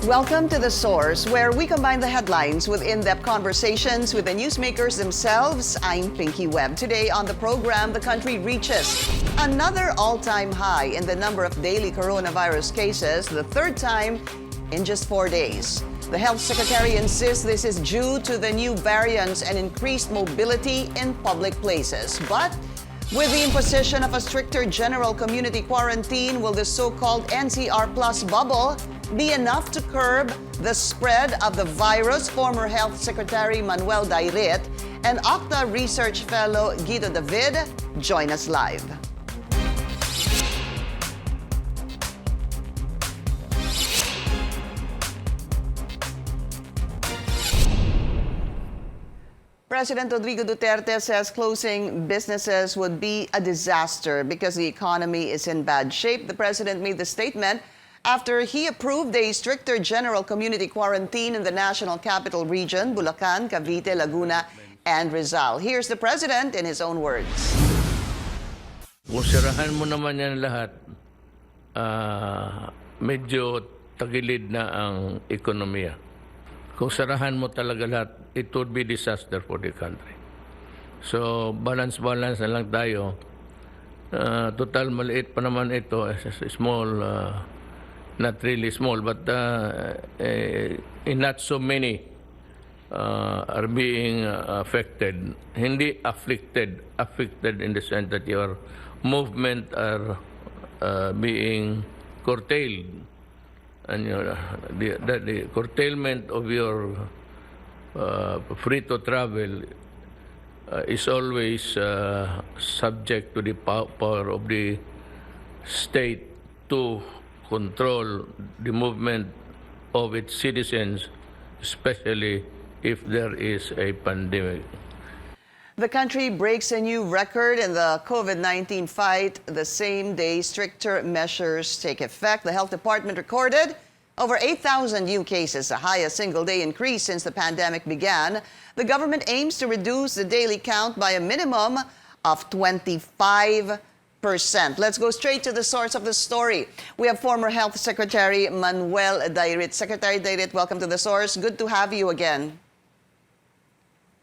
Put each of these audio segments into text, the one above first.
Welcome to The Source, where we combine the headlines with in-depth conversations with the newsmakers themselves. I'm Pinky Webb. Today on the program, the country reaches another all-time high in the number of daily coronavirus cases, the third time in just 4 days. The health secretary insists this is due to the new variants and increased mobility in public places. But with the imposition of a stricter general community quarantine, will the so-called NCR Plus bubble be enough to curb the spread of the virus? Former Health Secretary Manuel Dayrit and OCTA Research Fellow Guido David join us live. President Rodrigo Duterte says closing businesses would be a disaster because the economy is in bad shape. The president made the statement after he approved a stricter general community quarantine in the National Capital Region, Bulacan, Cavite, Laguna, and Rizal. Here's the president in his own words. Kung sirahan mo naman yan lahat, medyo tagilid na ang ekonomiya. Kung sarahan mo talaga lahat, it would be disaster for the country. So, balance-balance na lang tayo. Total, maliit pa naman ito. Small, not really small, but not so many are being affected. Hindi afflicted. Affected in the sense that your movement are being curtailed. And the curtailment of your free to travel is always subject to the power of the state to control the movement of its citizens, especially if there is a pandemic. The country breaks a new record in the COVID-19 fight. The same day stricter measures take effect. The health department recorded over 8,000 new cases, the highest single-day increase since the pandemic began. The government aims to reduce the daily count by a minimum of 25%. Let's go straight to the source of the story. We have former Health Secretary Manuel Dayrit. Secretary Dayrit, welcome to the source. Good to have you again.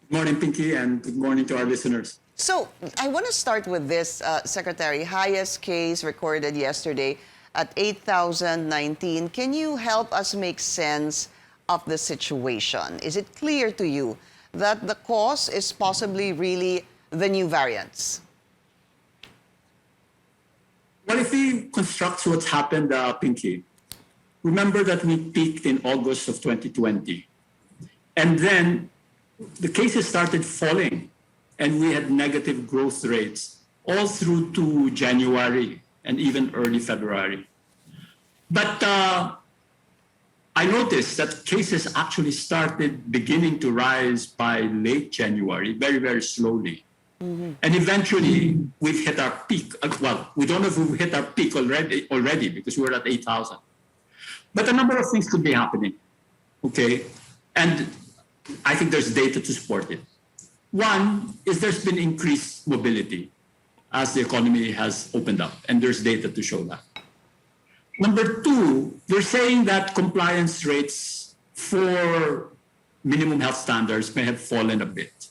Good morning, Pinky, and good morning to our listeners. So I want to start with this, Secretary. Highest case recorded yesterday at 8,019. Can you help us make sense of the situation? Is it clear to you that the cause is possibly really the new variants? Well, if we construct what's happened, Pinky, remember that we peaked in August of 2020. And then the cases started falling, and we had negative growth rates all through to January and even early February. But I noticed that cases actually started beginning to rise by late January, very, very slowly. Mm-hmm. And eventually, we've hit our peak. Well, we don't know if we've hit our peak already because we're at 8,000. But a number of things could be happening, okay? And I think there's data to support it. One is there's been increased mobility as the economy has opened up, and there's data to show that. Number two, they're saying that compliance rates for minimum health standards may have fallen a bit.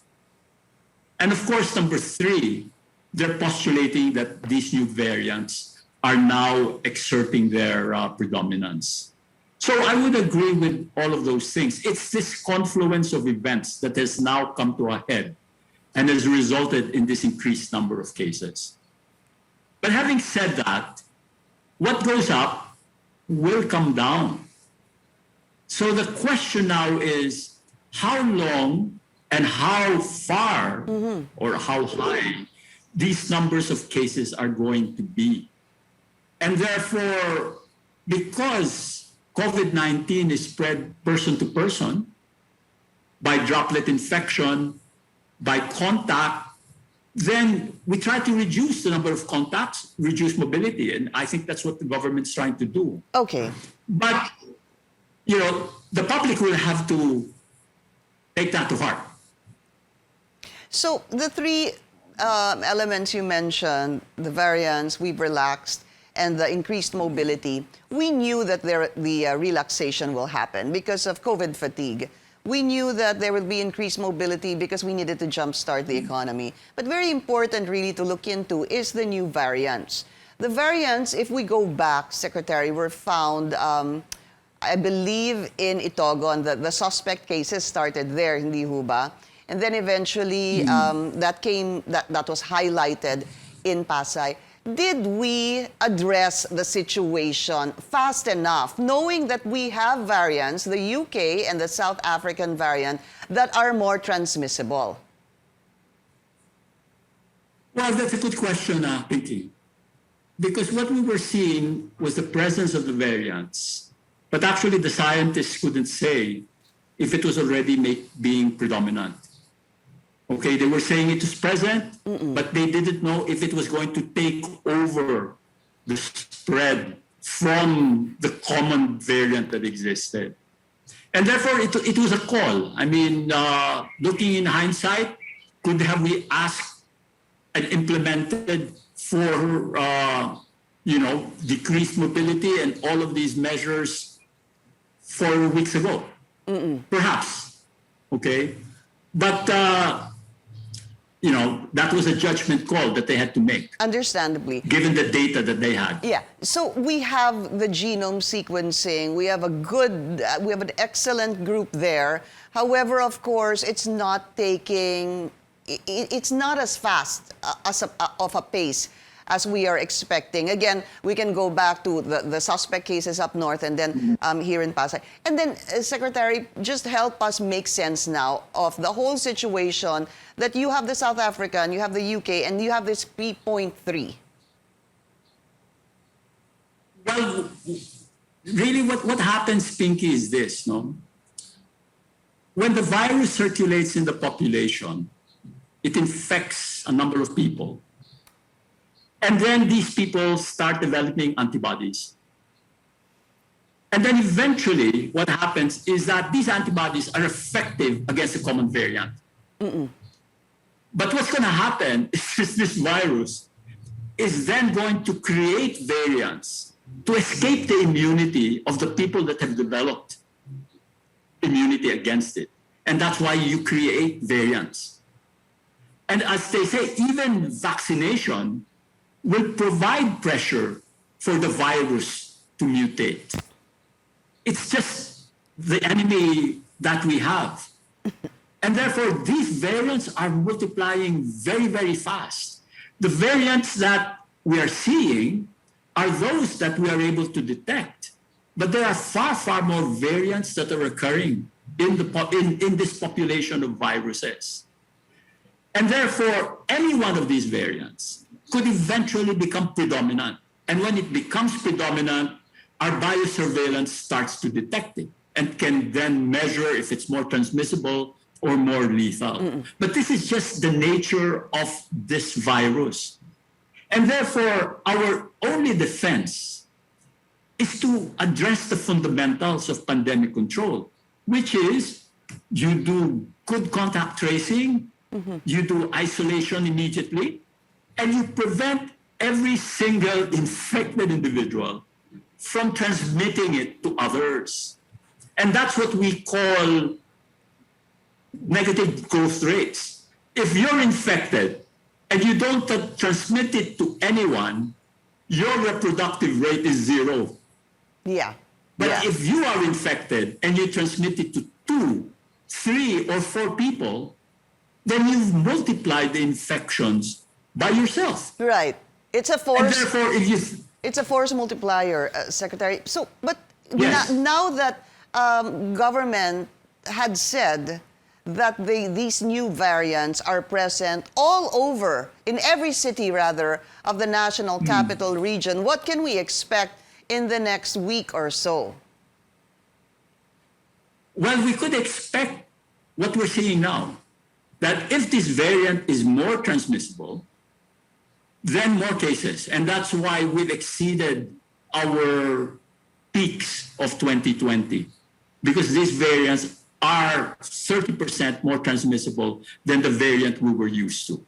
And of course, number three, they're postulating that these new variants are now exerting their predominance. So I would agree with all of those things. It's this confluence of events that has now come to a head and has resulted in this increased number of cases. But having said that, what goes up will come down. So the question now is how long and how far or how high these numbers of cases are going to be. And therefore, because COVID-19 is spread person to person by droplet infection, by contact, then we try to reduce the number of contacts, reduce mobility. And I think that's what the government's trying to do. Okay. But, the public will have to take that to heart. So the three elements you mentioned, the variants, we've relaxed, and the increased mobility, we knew that the relaxation will happen because of COVID fatigue. We knew that there would be increased mobility because we needed to jumpstart the economy. But very important really to look into is the new variants. The variants, if we go back, Secretary, were found, I believe, in Itogon. The suspect cases started there, hindi ho ba? And then eventually, that was highlighted in Pasay. Did we address the situation fast enough, knowing that we have variants, the UK and the South African variant, that are more transmissible? Well, that's a good question, Pinky. Because what we were seeing was the presence of the variants, but actually the scientists couldn't say if it was already being predominant. Okay, they were saying it was present, but they didn't know if it was going to take over the spread from the common variant that existed. And therefore, it was a call. I mean, looking in hindsight, could have we asked and implemented for, decreased mobility and all of these measures 4 weeks ago? Perhaps, okay? But, that was a judgment call that they had to make. Understandably. Given the data that they had. Yeah. So we have the genome sequencing. We have an excellent group there. However, of course, it's not as fast of a pace as we are expecting. Again, we can go back to the suspect cases up north and then here in Pasay. And then, Secretary, just help us make sense now of the whole situation that you have the South African, you have the UK, and you have this 3.3. Well, really what happens, Pinky, is this, no? When the virus circulates in the population, it infects a number of people. And then these people start developing antibodies. And then eventually what happens is that these antibodies are effective against the common variant. But what's going to happen is this virus is then going to create variants to escape the immunity of the people that have developed immunity against it. And that's why you create variants. And as they say, even vaccination will provide pressure for the virus to mutate. It's just the enemy that we have. And therefore, these variants are multiplying very, very fast. The variants that we are seeing are those that we are able to detect. But there are far, far more variants that are occurring in this population of viruses. And therefore, any one of these variants could eventually become predominant. And when it becomes predominant, our biosurveillance starts to detect it and can then measure if it's more transmissible or more lethal. But this is just the nature of this virus. And therefore, our only defense is to address the fundamentals of pandemic control, which is you do good contact tracing, you do isolation immediately, and you prevent every single infected individual from transmitting it to others. And that's what we call negative growth rates. If you're infected and you don't transmit it to anyone, your reproductive rate is 0. Yeah. But if you are infected and you transmit it to 2, 3, or 4 people, then you've multiplied the infections by yourself. Right. It's a force. And therefore, It's a force multiplier, Secretary. So, but Yes. now that government had said that these new variants are present all over, in every city rather, of the national capital region, what can we expect in the next week or so? Well, we could expect what we're seeing now, that if this variant is more transmissible, then more cases. And that's why we've exceeded our peaks of 2020, because these variants are 30% more transmissible than the variant we were used to.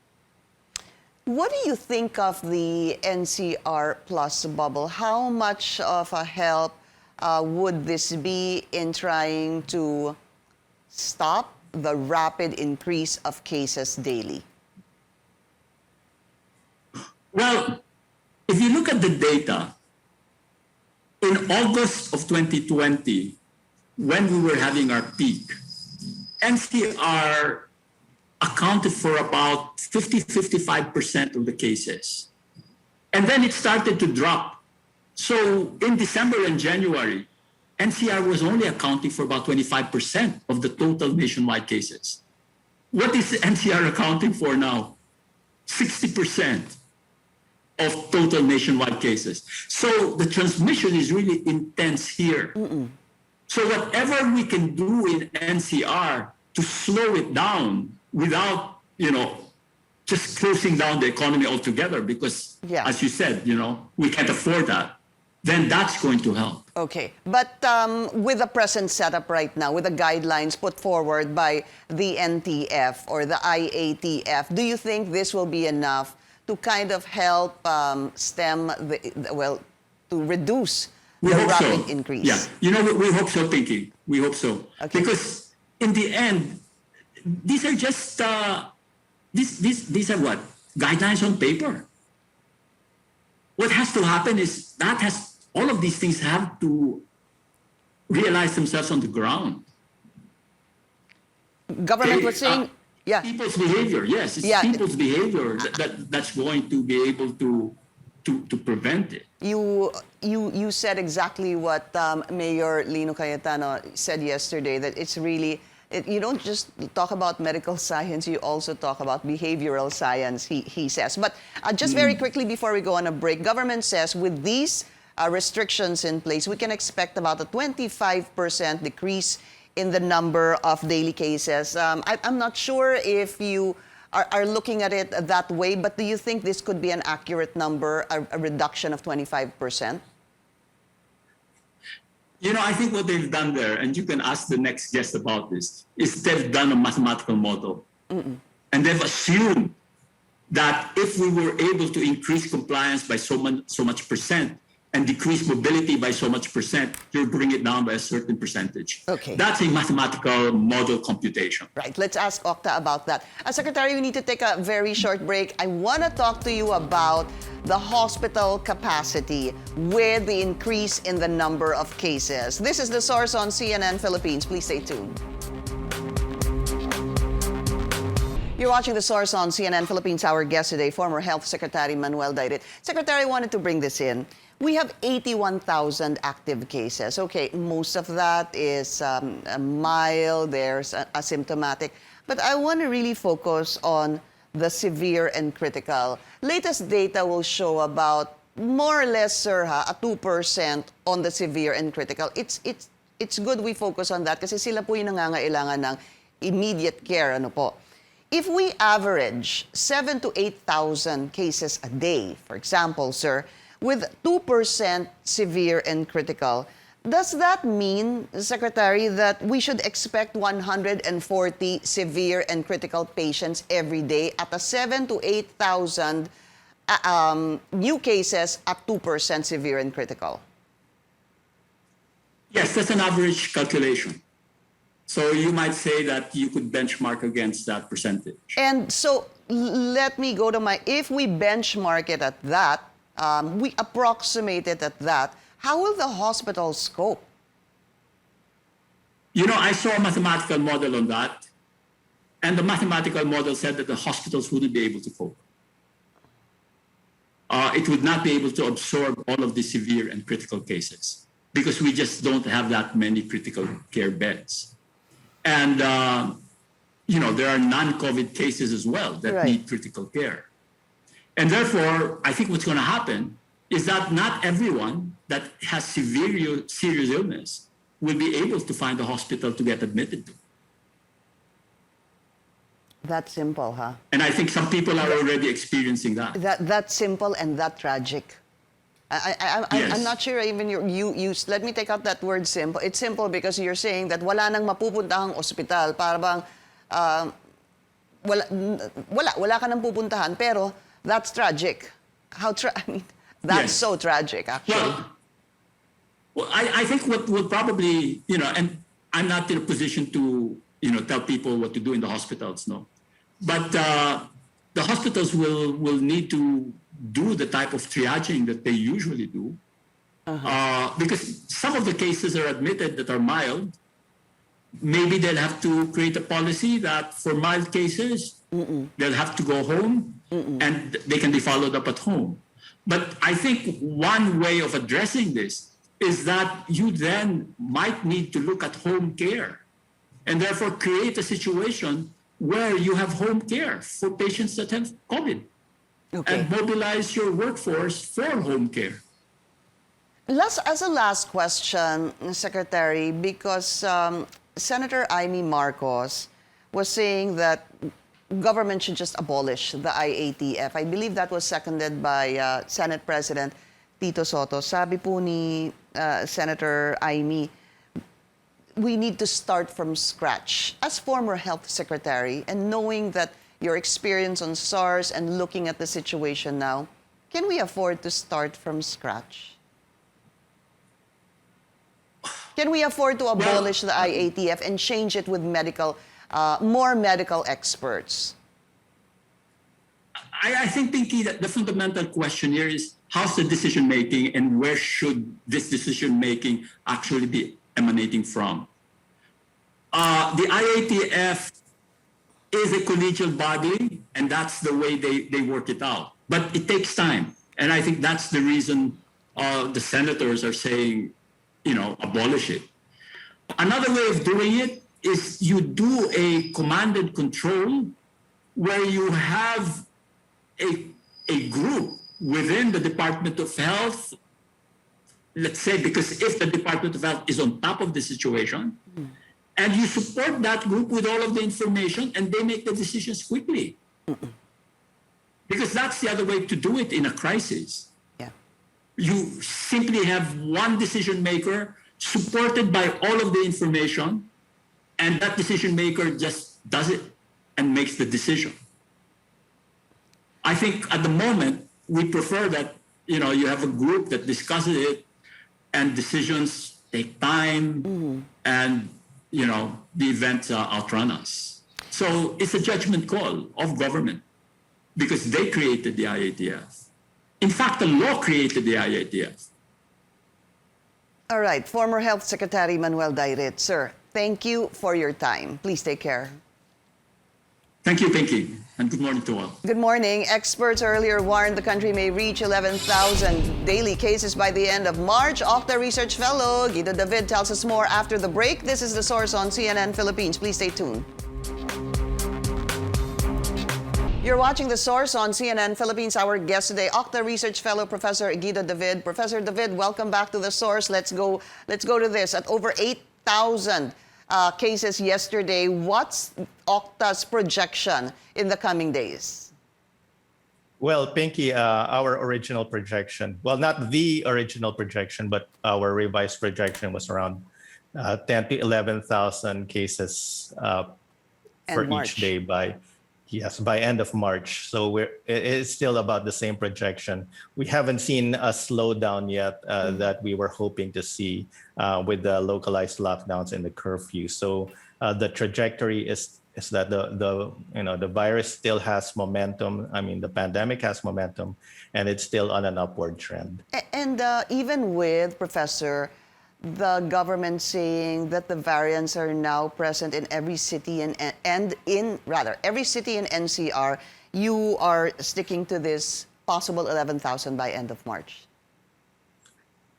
What do you think of the NCR Plus bubble? How much of a help would this be in trying to stop the rapid increase of cases daily? Well, if you look at the data, in August of 2020, when we were having our peak, NCR accounted for about 50-55% of the cases. And then it started to drop. So in December and January, NCR was only accounting for about 25% of the total nationwide cases. What is NCR accounting for now? 60% of total nationwide cases. So the transmission is really intense here. So whatever we can do in NCR to slow it down without, just closing down the economy altogether, because as you said, we can't afford that, then that's going to help. Okay, but with the present setup right now, with the guidelines put forward by the NTF or the IATF, do you think this will be enough to kind of help stem to reduce the rapid increase? Yeah, we hope so, Pinky. We hope so. Okay. Because in the end, these are just, these are what? Guidelines on paper. What has to happen is all of these things have to realize themselves on the ground. Government was saying, people's behavior, yes, it's people's behavior that's going to be able to prevent it. You said exactly what Mayor Lino Cayetano said yesterday, that it's really, you don't just talk about medical science, you also talk about behavioral science, he says. But just very quickly before we go on a break, government says with these restrictions in place, we can expect about a 25% decrease in the number of daily cases. I'm not sure if you are looking at it that way, but do you think this could be an accurate number, a reduction of 25%? I think what they've done there, and you can ask the next guest about this, is they've done a mathematical model. And they've assumed that if we were able to increase compliance by so much percent, and decrease mobility by so much percent, you'll bring it down by a certain percentage. Okay. That's a mathematical model computation. Right. Let's ask OCTA about that. Secretary, we need to take a very short break. I want to talk to you about the hospital capacity with the increase in the number of cases. This is The Source on CNN Philippines. Please stay tuned. You're watching The Source on CNN Philippines. Our guest today, former Health Secretary Manuel Dayrit. Secretary, I wanted to bring this in. We have 81,000 active cases. Okay, most of that is mild, there's asymptomatic. But I want to really focus on the severe and critical. Latest data will show about more or less, sir, a 2% on the severe and critical. It's good we focus on that kasi sila po yung nangangailangan ng immediate care. Ano po? If we average 7,000 to 8,000 cases a day, for example, sir, with 2% severe and critical, does that mean, Secretary, that we should expect 140 severe and critical patients every day at a 7,000 to 8,000 new cases at 2% severe and critical? Yes, that's an average calculation. So you might say that you could benchmark against that percentage. And so let me go to if we benchmark it at that, we approximate it at that, how will the hospitals cope? I saw a mathematical model on that, and the mathematical model said that the hospitals wouldn't be able to cope. It would not be able to absorb all of the severe and critical cases because we just don't have that many critical care beds. And, there are non-COVID cases as well that need critical care. And therefore, I think what's going to happen is that not everyone that has serious illness will be able to find a hospital to get admitted to. That simple, huh? And I think some people are already experiencing that. That simple and that tragic. I'm not sure even you let me take out that word simple. It's simple because you're saying that wala nang mapupuntahang ospital para bang wala ka nang pupuntahan pero That's tragic. I mean, that's Yes. so tragic, actually. Well, I think what will probably, and I'm not in a position to, tell people what to do in the hospitals, no. But the hospitals will need to do the type of triaging that they usually do. Because some of the cases are admitted that are mild. Maybe they'll have to create a policy that for mild cases, they'll have to go home and they can be followed up at home. But I think one way of addressing this is that you then might need to look at home care and therefore create a situation where you have home care for patients that have COVID and mobilize your workforce for home care. As a last question, Secretary, because Senator Amy Marcos was saying that government should just abolish the IATF. I believe that was seconded by Senate President Tito Soto. Sabi po ni Senator Amy, we need to start from scratch. As former health secretary and knowing that your experience on SARS and looking at the situation now, can we afford to start from scratch? Can we afford to abolish the IATF and change it with more medical experts? I think, Pinky, that the fundamental question here is how's the decision making and where should this decision making actually be emanating from? The IATF is a collegial body, and that's the way they work it out. But it takes time, and I think that's the reason the senators are saying, abolish it. Another way of doing it is you do a command and control where you have a group within the Department of Health, let's say, because if the Department of Health is on top of the situation, and you support that group with all of the information and they make the decisions quickly. Because that's the other way to do it in a crisis. Yeah. You simply have one decision maker supported by all of the information, and that decision maker just does it and makes the decision. I think at the moment, we prefer that, you have a group that discusses it and decisions take time and, the events outrun us. So it's a judgment call of government because they created the IATF. In fact, the law created the IATF. All right, former Health Secretary Manuel Dayrit, sir, thank you for your time. Please take care. Thank you, Pinky, and good morning to all. Good morning. Experts earlier warned the country may reach 11,000 daily cases by the end of March. OCTA Research Fellow Guido David tells us more after the break. This is The Source on CNN Philippines. Please stay tuned. You're watching The Source on CNN Philippines. Our guest today, OCTA Research Fellow Professor Guido David. Professor David, welcome back to The Source. Let's go to this. At over 8,000 cases yesterday, what's OCTA's projection in the coming days? Well, Pinky, our original projection, well, not the original projection, but our revised projection was around 10 to 11,000 cases for each day by end of March. So it's still about the same projection. We haven't seen a slowdown yet that we were hoping to see with the localized lockdowns and the curfew. So the trajectory is that the virus still has momentum. I mean, the pandemic has momentum, and it's still on an upward trend. And even with, Professor, the government saying that the variants are now present in every city and every city in NCR, you are sticking to this possible 11,000 by end of March.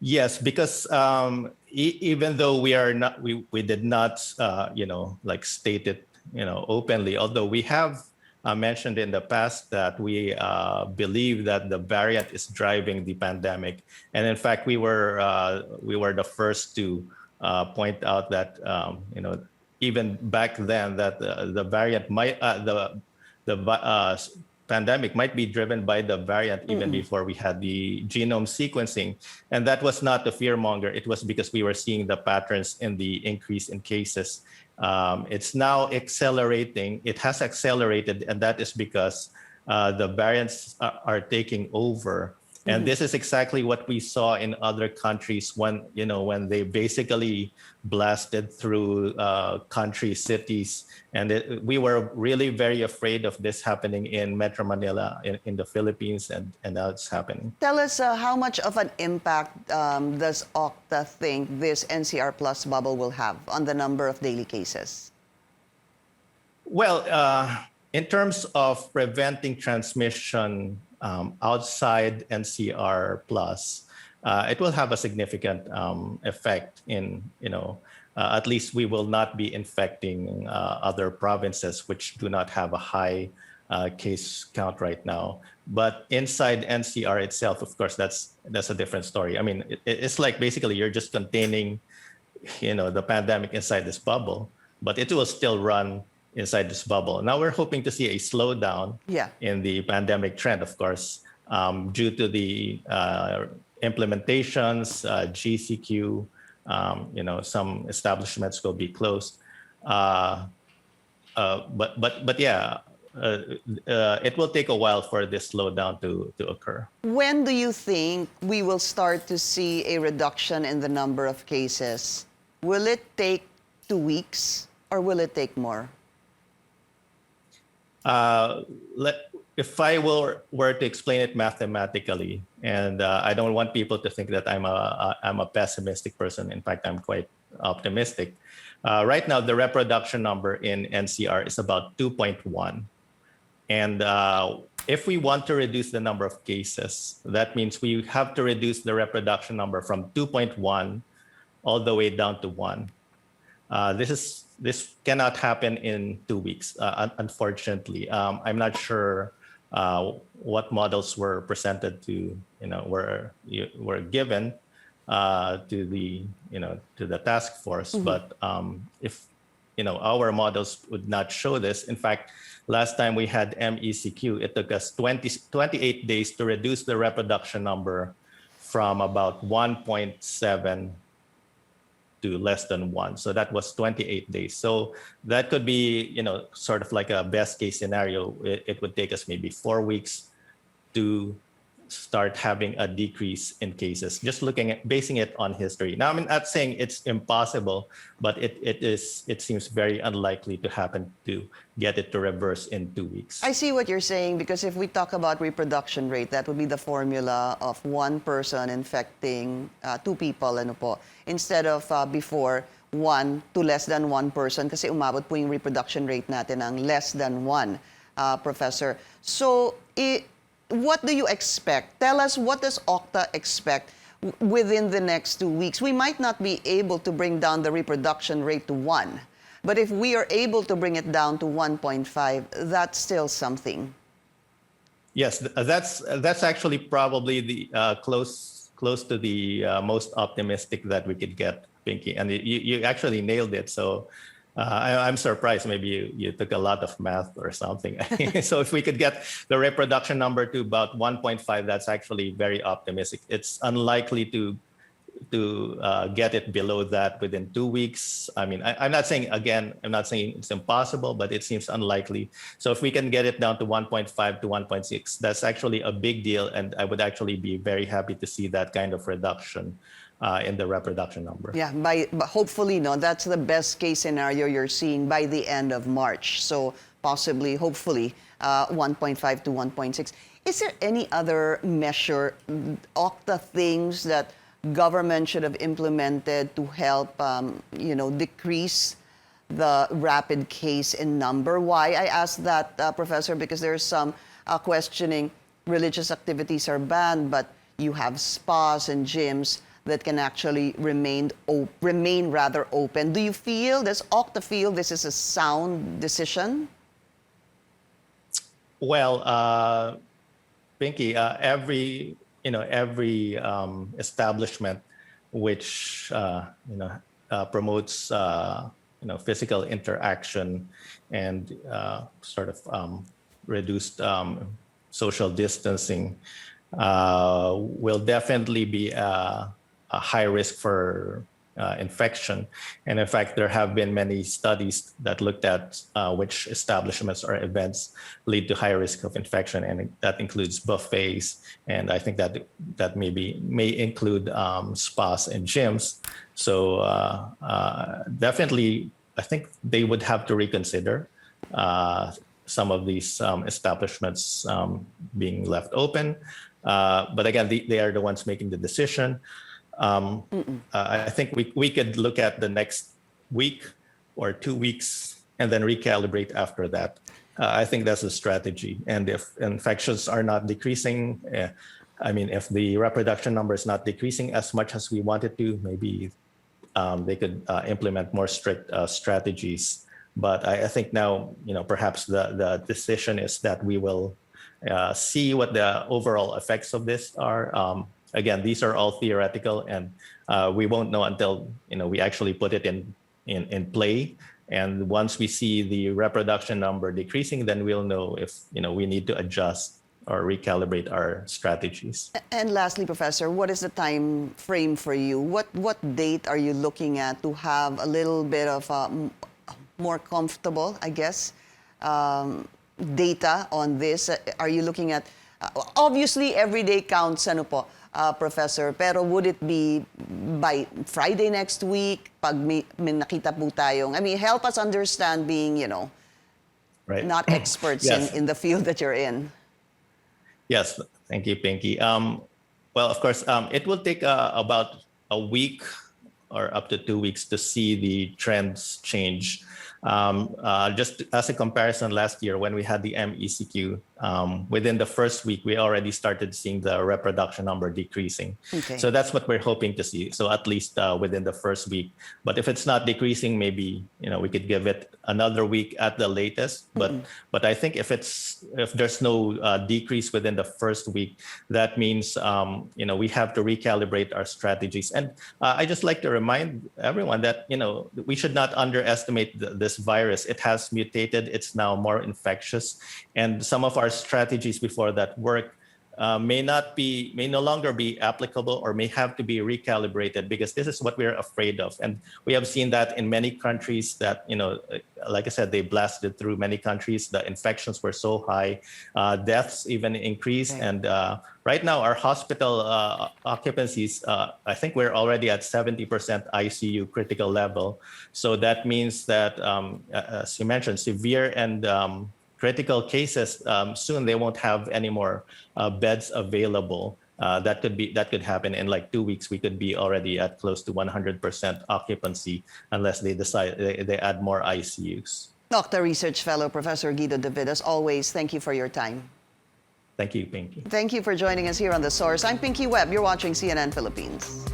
Yes, because even though we did not state it openly, although we have mentioned in the past that we believe that the variant is driving the pandemic, and in fact we were the first to point out that even back then that the variant might the pandemic might be driven by the variant even before we had the genome sequencing, and that was not the fear monger. It was because we were seeing the patterns in the increase in cases. It's now accelerating. It has accelerated, and that is because the variants are taking over. And this is exactly what we saw in other countries when they basically blasted through country cities. And we were really very afraid of this happening in Metro Manila, in the Philippines, and now it's happening. Tell us how much of an impact does OCTA think this NCR Plus bubble will have on the number of daily cases? Well, in terms of preventing transmission outside NCR Plus, it will have a significant effect in, at least we will not be infecting other provinces which do not have a high case count right now. But inside NCR itself, of course, that's a different story. I mean, it's like basically you're just containing, the pandemic inside this bubble, but it will still run inside this bubble. Now we're hoping to see a slowdown in the pandemic trend, of course, due to the implementations, GCQ, some establishments will be closed. But yeah, it will take a while for this slowdown to occur. When do you think we will start to see a reduction in the number of cases? Will it take 2 weeks or will it take more? If I were to explain it mathematically, and I don't want people to think that I'm a pessimistic person. In fact, I'm quite optimistic. Right now, the reproduction number in NCR is about 2.1. And if we want to reduce the number of cases, that means we have to reduce the reproduction number from 2.1 all the way down to 1. This cannot happen in 2 weeks, unfortunately. I'm not sure what models were presented to, were given to the task force. But if our models would not show this. In fact, last time we had MECQ, it took us 28 days to reduce the reproduction number from about 1.7 to less than 1. So that was 28 days. So that could be, sort of like a best case scenario. It would take us maybe 4 weeks to start having a decrease in cases, just basing it on history. Now, I'm not saying it's impossible, but it seems very unlikely to happen to get it to reverse in 2 weeks. I see what you're saying, because if we talk about reproduction rate, that would be the formula of one person infecting 2 people, instead of before 1 to less than 1 person, kasi umabot po yung reproduction rate natin ang less than 1, Professor. So, what do you expect? Tell us, what does OCTA expect within the next 2 weeks? We might not be able to bring down the reproduction rate to 1, but if we are able to bring it down to 1.5, that's still something. Yes, that's actually probably the close to the most optimistic that we could get, Pinky. And you actually nailed it. So I'm surprised. Maybe you took a lot of math or something. So if we could get the reproduction number to about 1.5, that's actually very optimistic. It's unlikely to get it below that within 2 weeks. I mean, I'm not saying it's impossible, but it seems unlikely. So if we can get it down to 1.5 to 1.6, that's actually a big deal. And I would actually be very happy to see that kind of reduction in the reproduction number. Yeah, hopefully, that's the best case scenario you're seeing by the end of March. So possibly, hopefully, 1.5 to 1.6. Is there any other measure, OCTA things that government should have implemented to help, decrease the rapid case in number? Why I ask that, Professor, because there's some questioning religious activities are banned, but you have spas and gyms that can actually remain rather open. Does OCTA feel this is a sound decision? Well, Pinky, every establishment which promotes physical interaction and sort of reduced social distancing will definitely be a high risk for infection. And in fact, there have been many studies that looked at which establishments or events lead to high risk of infection, and that includes buffets, and I think that may include spas and gyms. So definitely, I think they would have to reconsider some of these establishments being left open. But again, they are the ones making the decision. I think we could look at the next week or 2 weeks and then recalibrate after that. I think that's a strategy. And if infections are not decreasing, if the reproduction number is not decreasing as much as we want it to, maybe they could implement more strict strategies. But I think now, perhaps the decision is that we will see what the overall effects of this are. Again, these are all theoretical, and we won't know until we actually put it in play. And once we see the reproduction number decreasing, then we'll know if we need to adjust or recalibrate our strategies. And lastly, Professor, what is the time frame for you? What date are you looking at to have a little bit of more comfortable, I guess, data on this? Are you looking at, obviously every day counts, ano po, Professor, pero would it be by Friday next week pag may nakita po tayong, help us understand being, right, not experts yes, in the field that you're in. Yes, thank you, Pinky. Well, of course, it will take about a week or up to 2 weeks to see the trends change. Just as a comparison, last year when we had the MECQ, within the first week, we already started seeing the reproduction number decreasing. Okay. So that's what we're hoping to see. So at least within the first week. But if it's not decreasing, maybe we could give it another week at the latest. But I think if there's no decrease within the first week, that means we have to recalibrate our strategies. And I just like to remind everyone that we should not underestimate this virus. It has mutated. It's now more infectious, and some of our strategies before that work may no longer be applicable or may have to be recalibrated, because this is what we're afraid of. And we have seen that in many countries that, like I said, they blasted through many countries. The infections were so high, deaths even increased. Okay. And right now our hospital occupancies, I think we're already at 70% ICU critical level. So that means that, as you mentioned, severe and critical cases, soon they won't have any more beds available. That could happen in like 2 weeks. We could be already at close to 100% occupancy unless they decide they add more ICUs. Dr. Research Fellow Professor Guido David, as always, thank you for your time. Thank you, Pinky. Thank you for joining us here on The Source. I'm Pinky Webb. You're watching CNN Philippines.